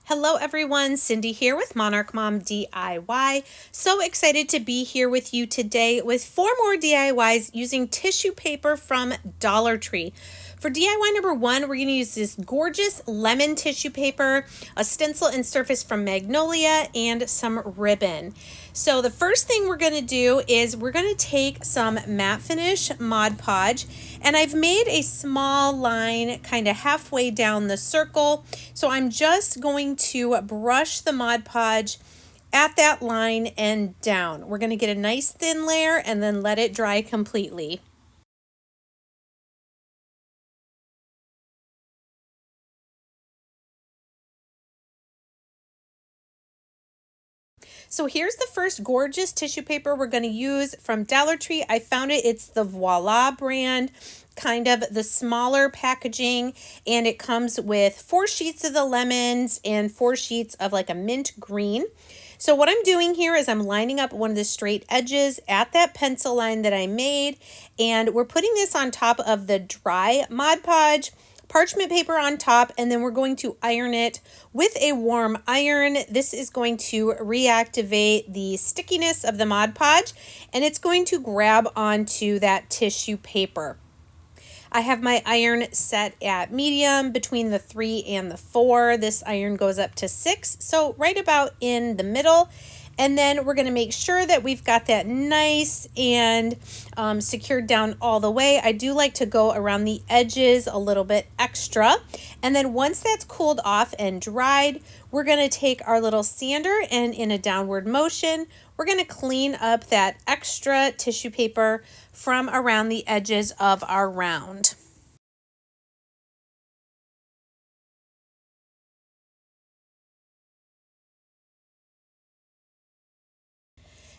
Hello everyone, Cindy here with Monarch Mom DIY. So excited to be here with you today with 4 more DIYs using tissue paper from Dollar Tree. For DIY number 1, we're going to use this gorgeous lemon tissue paper, a stencil and surface from Magnolia, and some ribbon. So the first thing we're going to do is we're going to take some matte finish Mod Podge, and I've made a small line kind of halfway down the circle. So I'm just going to brush the Mod Podge at that line and down. We're going to get a nice thin layer and then let it dry completely. So here's the first gorgeous tissue paper we're going to use from Dollar Tree. I found it. It's the Voila brand, kind of the smaller packaging, and it comes with 4 sheets of the lemons and 4 sheets of like a mint green. So what I'm doing here is I'm lining up one of the straight edges at that pencil line that I made, and we're putting this on top of the dry Mod Podge, parchment paper on top, and then we're going to iron it with a warm iron. This is going to reactivate the stickiness of the Mod Podge, and it's going to grab onto that tissue paper. I have my iron set at medium between the 3 and the 4. This iron goes up to 6, so right about in the middle. And then we're going to make sure that we've got that nice and secured down all the way. I do like to go around the edges a little bit extra. And then once that's cooled off and dried, we're going to take our little sander and in a downward motion, we're going to clean up that extra tissue paper from around the edges of our round.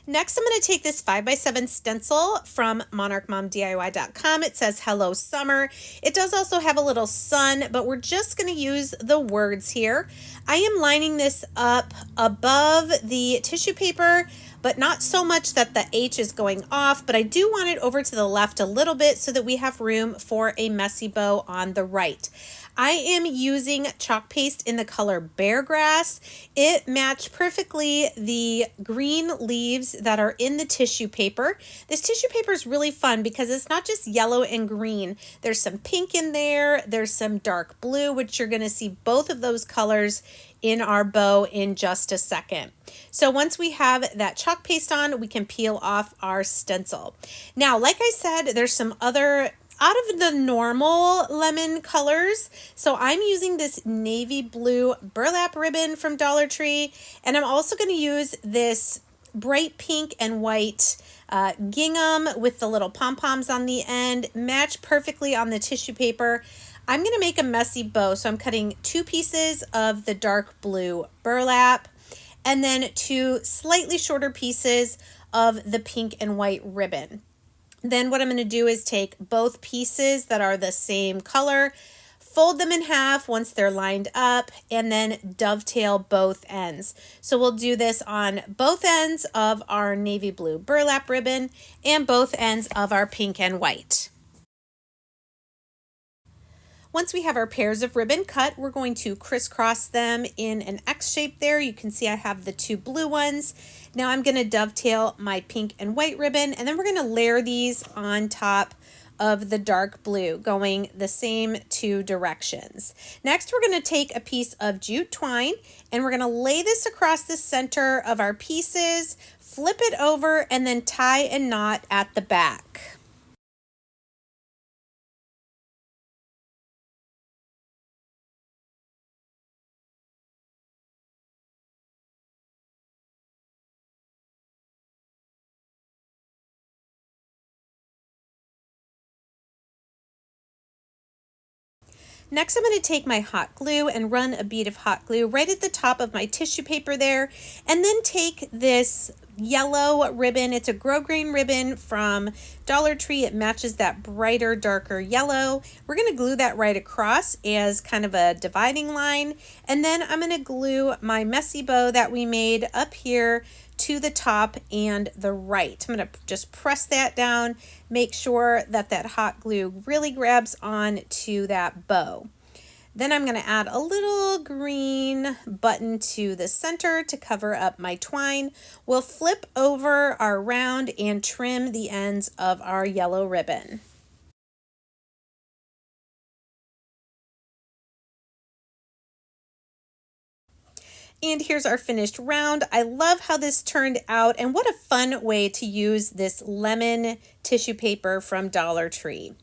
Next, I'm going to take this 5x7 stencil from monarchmomdiy.com. It says Hello Summer. It does also have a little sun, but we're just going to use the words here. I am lining this up above the tissue paper, but not so much that the H is going off, but I do want it over to the left a little bit so that we have room for a messy bow on the right. I am using chalk paste in the color Bear Grass. It matched perfectly the green leaves that are in the tissue paper. This tissue paper is really fun because it's not just yellow and green. There's some pink in there. There's some dark blue, which you're going to see both of those colors in our bow in just a second. So once we have that chalk paste on, we can peel off our stencil. Now, like I said, there's some other out of the normal lemon colors. So I'm using this navy blue burlap ribbon from Dollar Tree, and I'm also going to use this bright pink and white gingham with the little pom-poms on the end, match perfectly on the tissue paper. I'm going to make a messy bow, so I'm cutting 2 pieces of the dark blue burlap and then 2 slightly shorter pieces of the pink and white ribbon. Then what I'm going to do is take both pieces that are the same color, fold them in half once they're lined up, and then dovetail both ends. So we'll do this on both ends of our navy blue burlap ribbon and both ends of our pink and white. Once we have our pairs of ribbon cut, we're going to crisscross them in an X shape there. You can see I have the 2 blue ones. Now I'm going to dovetail my pink and white ribbon, and then we're going to layer these on top of the dark blue, going the same 2 directions. Next, we're going to take a piece of jute twine, and we're going to lay this across the center of our pieces, flip it over, and then tie a knot at the back. Next, I'm going to take my hot glue and run a bead of hot glue right at the top of my tissue paper there, and then take this yellow ribbon. It's a grosgrain ribbon from Dollar Tree. It matches that brighter, darker yellow. We're going to glue that right across as kind of a dividing line, and then I'm going to glue my messy bow that we made up here to the top and the right. I'm going to just press that down, make sure that that hot glue really grabs on to that bow. Then I'm going to add a little green button to the center to cover up my twine. We'll flip over our round and trim the ends of our yellow ribbon. And here's our finished round. I love how this turned out, and what a fun way to use this lemon tissue paper from Dollar Tree.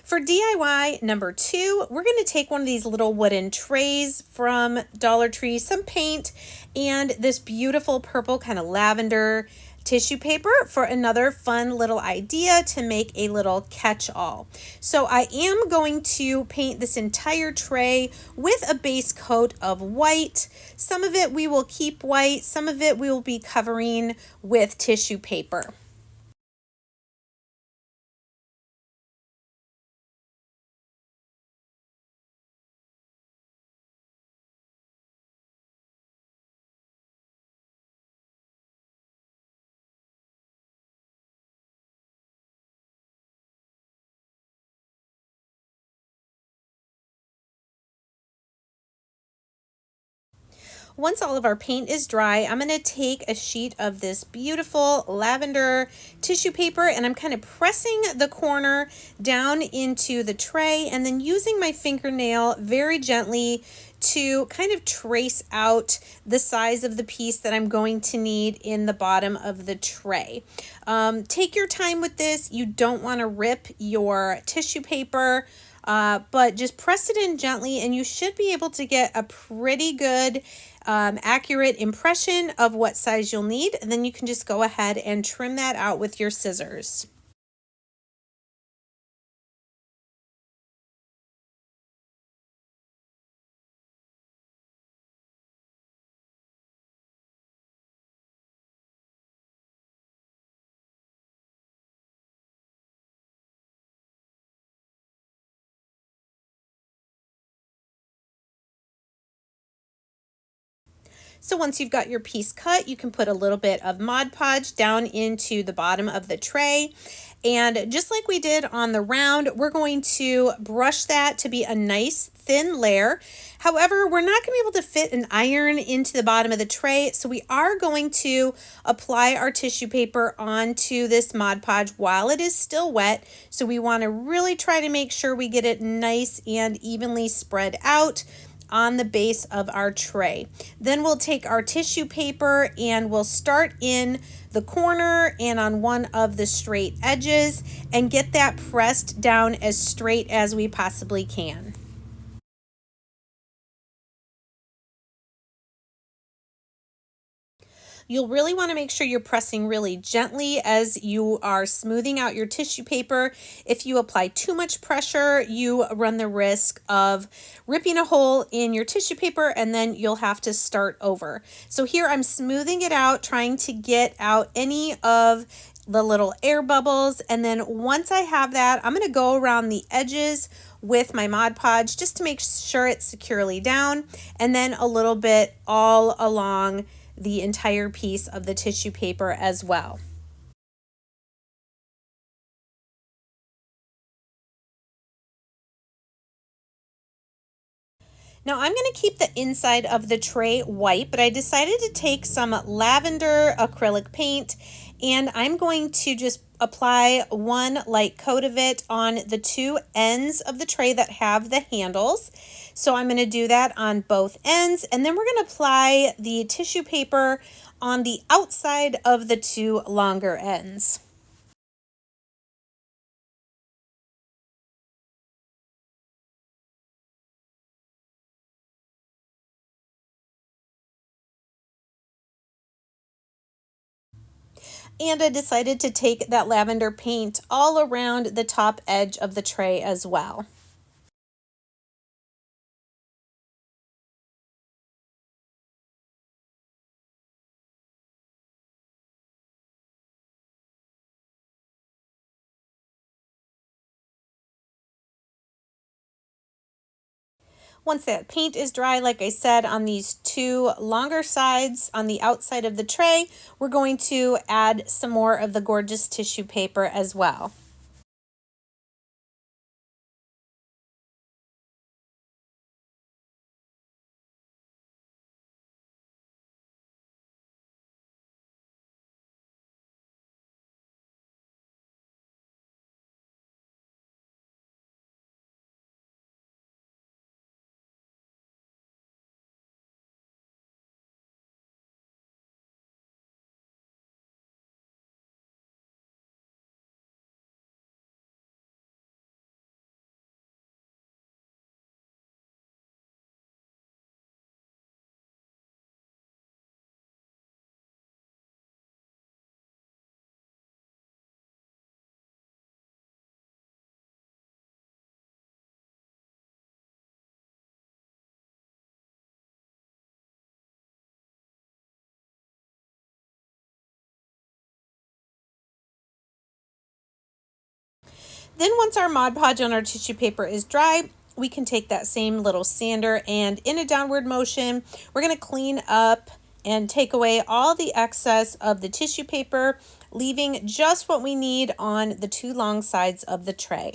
For DIY number 2, we're going to take one of these little wooden trays from Dollar Tree, some paint, and this beautiful purple kind of lavender tissue paper for another fun little idea to make a little catch-all. So I am going to paint this entire tray with a base coat of white. Some of it we will keep white, some of it we will be covering with tissue paper. Once all of our paint is dry, I'm going to take a sheet of this beautiful lavender tissue paper and I'm kind of pressing the corner down into the tray and then using my fingernail very gently to kind of trace out the size of the piece that I'm going to need in the bottom of the tray. Take your time with this. You don't want to rip your tissue paper. But just press it in gently and you should be able to get a pretty good accurate impression of what size you'll need. And then you can just go ahead and trim that out with your scissors. So once you've got your piece cut, you can put a little bit of Mod Podge down into the bottom of the tray. And just like we did on the round, we're going to brush that to be a nice thin layer. However, we're not going to be able to fit an iron into the bottom of the tray, so we are going to apply our tissue paper onto this Mod Podge while it is still wet. So we want to really try to make sure we get it nice and evenly spread out on the base of our tray. Then we'll take our tissue paper and we'll start in the corner and on one of the straight edges and get that pressed down as straight as we possibly can. You'll really want to make sure you're pressing really gently as you are smoothing out your tissue paper. If you apply too much pressure, you run the risk of ripping a hole in your tissue paper and then you'll have to start over. So here I'm smoothing it out, trying to get out any of the little air bubbles. And then once I have that, I'm going to go around the edges with my Mod Podge just to make sure it's securely down, and then a little bit all along the entire piece of the tissue paper as well. Now I'm going to keep the inside of the tray white, but I decided to take some lavender acrylic paint and I'm going to just apply one light coat of it on the two ends of the tray that have the handles. So I'm going to do that on both ends, and then we're going to apply the tissue paper on the outside of the two longer ends. And I decided to take that lavender paint all around the top edge of the tray as well. Once that paint is dry, like I said, on these two longer sides on the outside of the tray, we're going to add some more of the gorgeous tissue paper as well. Then once our Mod Podge on our tissue paper is dry, we can take that same little sander and in a downward motion, we're going to clean up and take away all the excess of the tissue paper, leaving just what we need on the two long sides of the tray.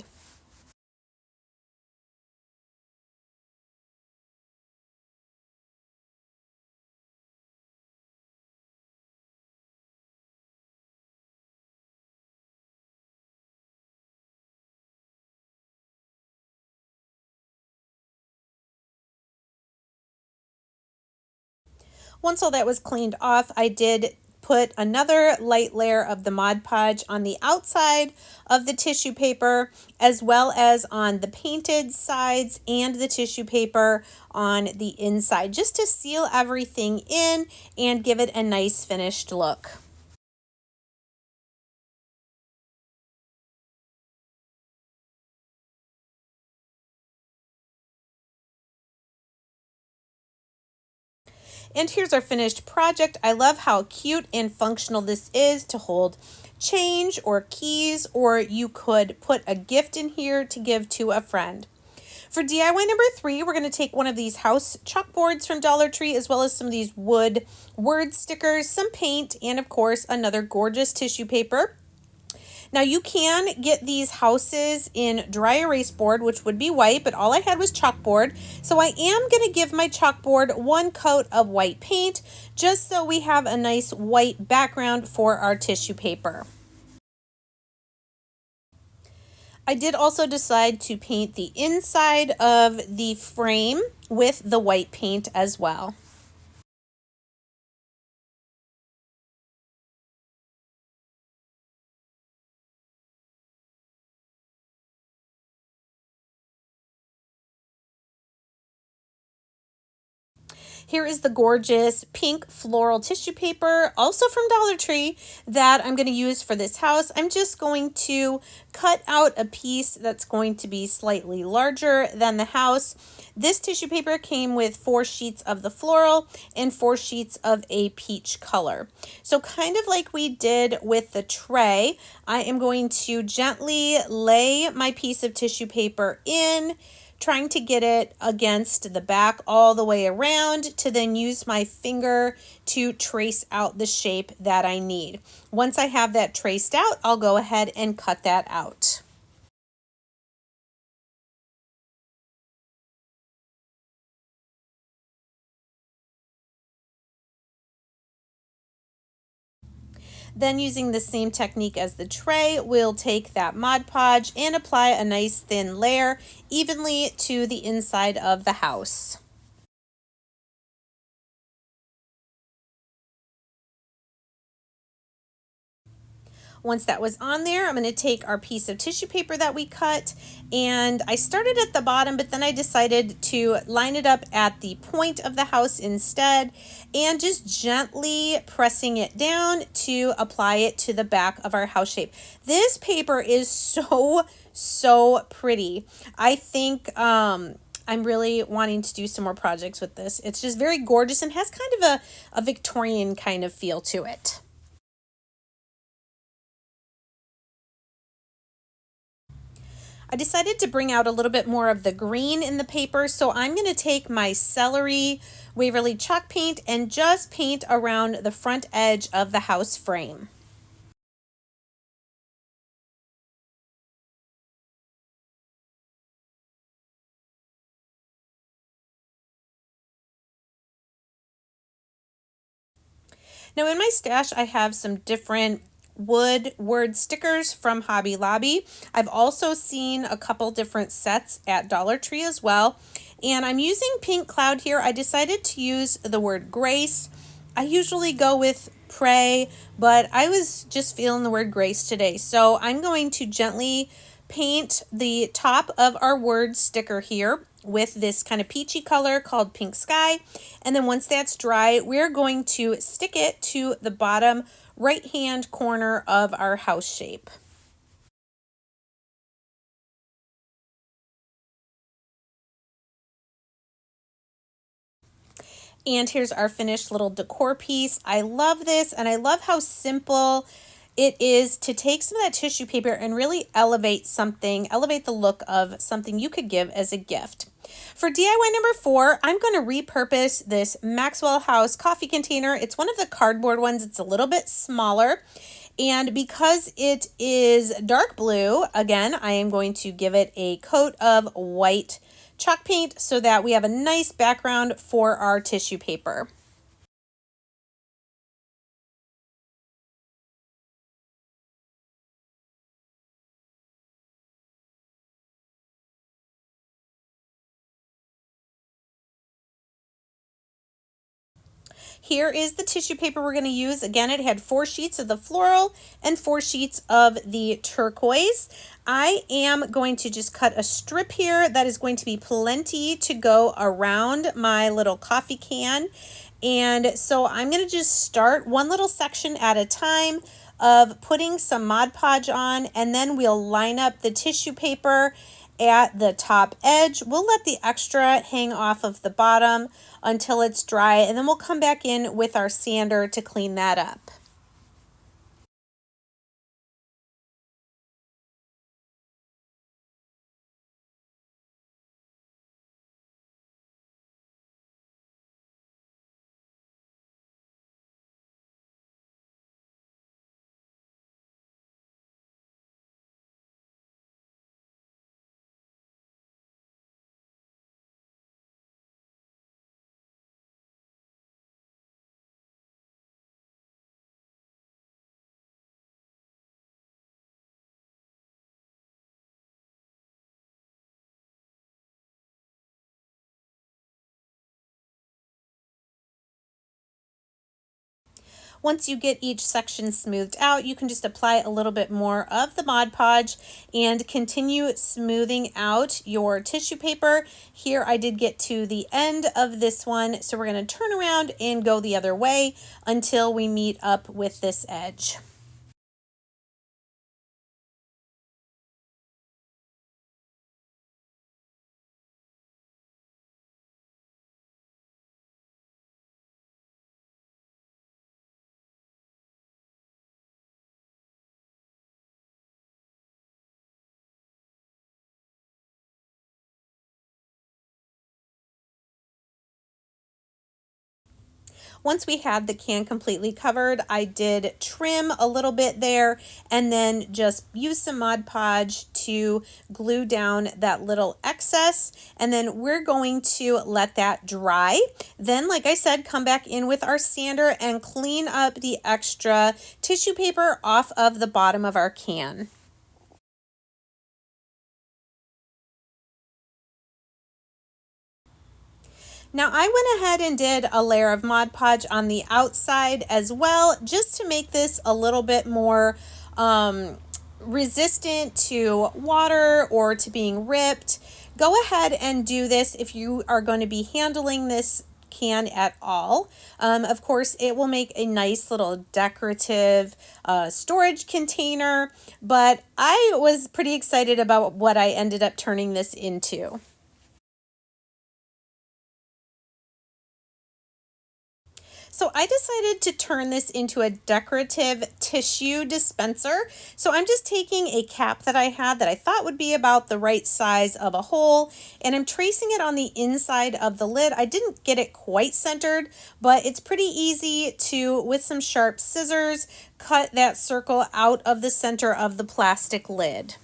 Once all that was cleaned off, I did put another light layer of the Mod Podge on the outside of the tissue paper, as well as on the painted sides and the tissue paper on the inside, just to seal everything in and give it a nice finished look. And here's our finished project. I love how cute and functional this is to hold change or keys, or you could put a gift in here to give to a friend. For DIY number 3, we're going to take one of these house chalkboards from Dollar Tree, as well as some of these wood word stickers, some paint, and of course another gorgeous tissue paper. Now you can get these houses in dry erase board, which would be white, but all I had was chalkboard. So I am going to give my chalkboard one coat of white paint, just so we have a nice white background for our tissue paper. I did also decide to paint the inside of the frame with the white paint as well. Here is the gorgeous pink floral tissue paper, also from Dollar Tree, that I'm going to use for this house. I'm just going to cut out a piece that's going to be slightly larger than the house. This tissue paper came with 4 sheets of the floral and 4 sheets of a peach color. So kind of like we did with the tray, I am going to gently lay my piece of tissue paper in, trying to get it against the back all the way around to then use my finger to trace out the shape that I need. Once I have that traced out, I'll go ahead and cut that out. Then using the same technique as the tray, we'll take that Mod Podge and apply a nice thin layer evenly to the inside of the house. Once that was on there, I'm going to take our piece of tissue paper that we cut, and I started at the bottom, but then I decided to line it up at the point of the house instead, and just gently pressing it down to apply it to the back of our house shape. This paper is so pretty. I think I'm really wanting to do some more projects with this. It's just very gorgeous and has kind of a Victorian kind of feel to it. I decided to bring out a little bit more of the green in the paper, so I'm going to take my celery Waverly chalk paint and just paint around the front edge of the house frame. Now in my stash, I have some different wood word stickers from Hobby Lobby. I've also seen a couple different sets at Dollar Tree as well. And I'm using Pink Cloud here. I decided to use the word grace. I usually go with pray, but I was just feeling the word grace today. So I'm going to gently paint the top of our word sticker here with this kind of peachy color called Pink Sky. And then once that's dry, we're going to stick it to the bottom right hand corner of our house shape. And here's our finished little decor piece. I love this, and I love how simple it is to take some of that tissue paper and really elevate the look of something you could give as a gift. For DIY number 4, I'm going to repurpose this Maxwell House coffee container. It's one of the cardboard ones. It's a little bit smaller. And because it is dark blue, again, I am going to give it a coat of white chalk paint so that we have a nice background for our tissue paper. Here is the tissue paper we're going to use. Again, it had 4 sheets of the floral and 4 sheets of the turquoise. I am going to just cut a strip here. That is going to be plenty to go around my little coffee can. And so I'm going to just start one little section at a time of putting some Mod Podge on, and then we'll line up the tissue paper at the top edge. We'll let the extra hang off of the bottom until it's dry, and then we'll come back in with our sander to clean that up. Once you get each section smoothed out, you can just apply a little bit more of the Mod Podge and continue smoothing out your tissue paper. Here I did get to the end of this one, so we're going to turn around and go the other way until we meet up with this edge. Once we had the can completely covered, I did trim a little bit there and then just use some Mod Podge to glue down that little excess. And then we're going to let that dry. Then, like I said, come back in with our sander and clean up the extra tissue paper off of the bottom of our can. Now I went ahead and did a layer of Mod Podge on the outside as well, just to make this a little bit more resistant to water or to being ripped. Go ahead and do this if you are going to be handling this can at all. Of course, it will make a nice little decorative storage container, but I was pretty excited about what I ended up turning this into. So I decided to turn this into a decorative tissue dispenser. So I'm just taking a cap that I had that I thought would be about the right size of a hole, and I'm tracing it on the inside of the lid. I didn't get it quite centered, but it's pretty easy to, with some sharp scissors, cut that circle out of the center of the plastic lid.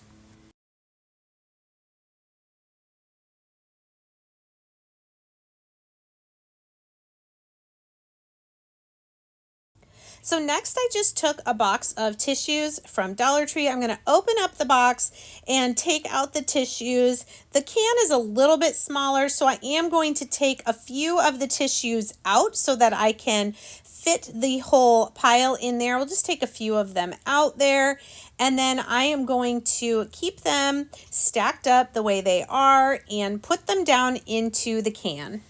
So next I just took a box of tissues from Dollar Tree. I'm going to open up the box and take out the tissues. The can is a little bit smaller, so I am going to take a few of the tissues out so that I can fit the whole pile in there. We'll just take a few of them out there, and then I am going to keep them stacked up the way they are and put them down into the can.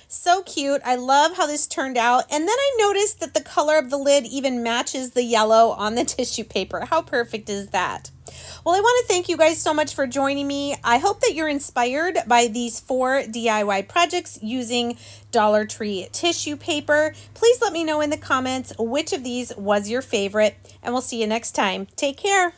So cute. I love how this turned out. And then I noticed that the color of the lid even matches the yellow on the tissue paper. How perfect is that? Well, I want to thank you guys so much for joining me. I hope that you're inspired by these 4 DIY projects using Dollar Tree tissue paper. Please let me know in the comments which of these was your favorite, and we'll see you next time. Take care.